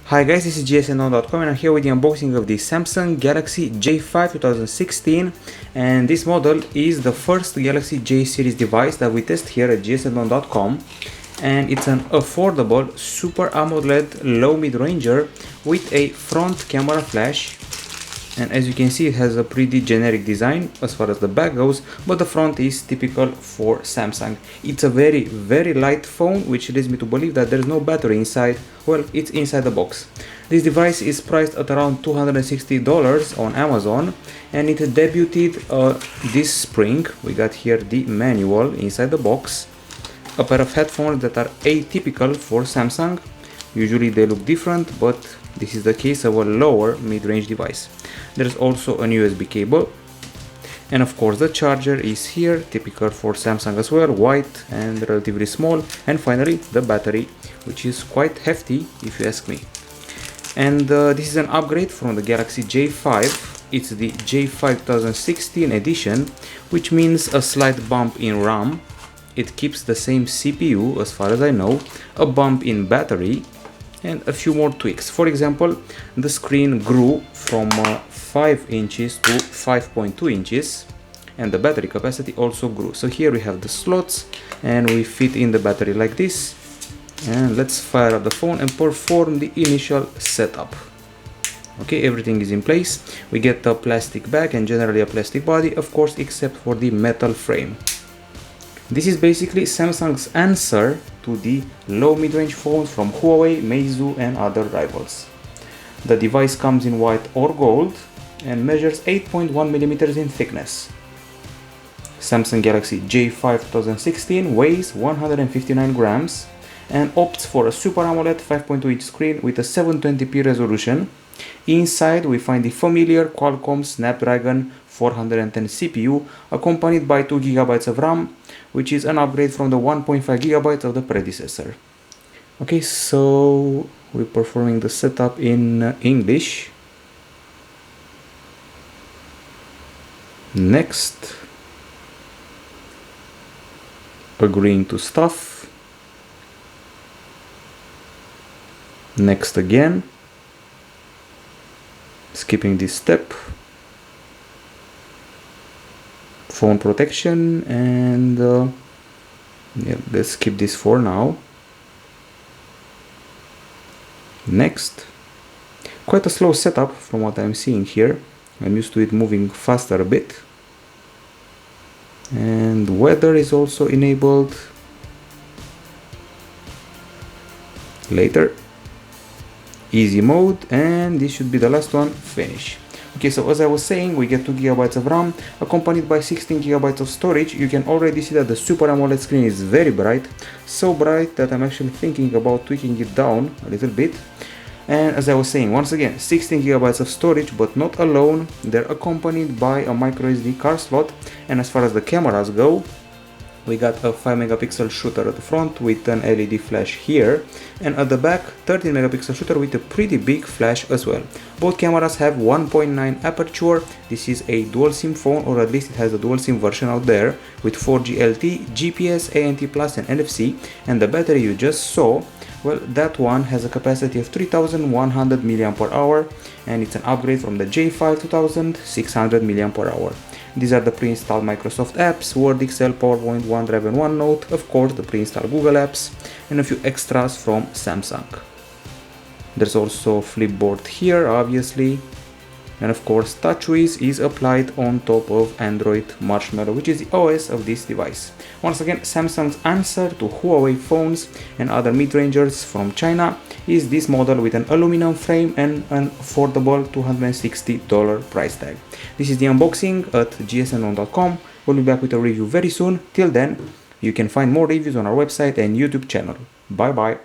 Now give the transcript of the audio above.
Hi guys, this is gsno.com and I'm here with the unboxing of the Samsung Galaxy J5 2016, and this model is the first Galaxy J series device that we test here at gsno.com, and it's an affordable Super AMOLED low mid-ranger with a front camera flash. And as you can see, it has a pretty generic design as far as the back goes, but the front is typical for Samsung. It's a very light phone, which leads me to believe that there's no battery inside. Well, it's inside the box. This device is priced at around $260 on Amazon, and it debuted this spring. We got here the manual inside the box, a pair of headphones that are atypical for Samsung. Usually they look different, but this is the case of a lower mid-range device. There's also an USB cable, and of course the charger is here, typical for Samsung as well, white and relatively small. And finally the battery, which is quite hefty if you ask me. And this is an upgrade from the Galaxy J5. It's the J5 2016 edition, which means a slight bump in RAM. It keeps the same CPU as far as I know, a bump in battery, and a few more tweaks. For example, the screen grew from 5 inches to 5.2 inches, and the battery capacity also grew. So here we have the slots, and we fit in the battery like this. And let's fire up the phone and perform the initial setup. Okay, everything is in place. We get a plastic bag and generally a plastic body, of course, except for the metal frame. This is basically Samsung's answer to the low mid-range phones from Huawei, Meizu and other rivals. The device comes in white or gold and measures 8.1 mm in thickness. Samsung Galaxy J5 2016 weighs 159 grams and opts for a Super AMOLED 5.2-inch screen with a 720p resolution. Inside we find the familiar Qualcomm Snapdragon 410 CPU, accompanied by 2 GB of RAM, which is an upgrade from the 1.5 GB of the predecessor. Okay, so we're performing the setup in English. Next, agreeing to stuff. Next again, skipping this step. Phone protection, and yeah, let's skip this for now. Next, quite a slow setup from what I'm seeing here. I'm used to it moving faster a bit. And weather is also enabled later. Easy mode, and this should be the last one, finish. Okay, so as I was saying, we get 2 GB of RAM accompanied by 16 GB of storage. You can already see that the Super AMOLED screen is very bright, so bright that I'm actually thinking about tweaking it down a little bit. And as I was saying, once again, 16 GB of storage, but not alone. They're accompanied by a microSD card slot. And as far as the cameras go, we got a 5-megapixel shooter at the front with an LED flash here, and at the back 13-megapixel shooter with a pretty big flash as well. Both cameras have 1.9 aperture. This is a dual SIM phone, or at least it has a dual SIM version out there with 4G LTE, GPS, ANT Plus and NFC. And the battery you just saw, well, that one has a capacity of 3100 mAh, and it's an upgrade from the J5 2600 mAh. These are the pre-installed Microsoft apps: Word, Excel, PowerPoint, OneDrive and OneNote, of course the pre-installed Google apps, and a few extras from Samsung. There's also Flipboard here, obviously, and of course TouchWiz is applied on top of Android Marshmallow, which is the OS of this device. Once again, Samsung's answer to Huawei phones and other mid-rangers from China is this model with an aluminum frame and an affordable $260 price tag. This is the unboxing at gsno.com. We'll be back with a review very soon. Till then, you can find more reviews on our website and YouTube channel. Bye bye.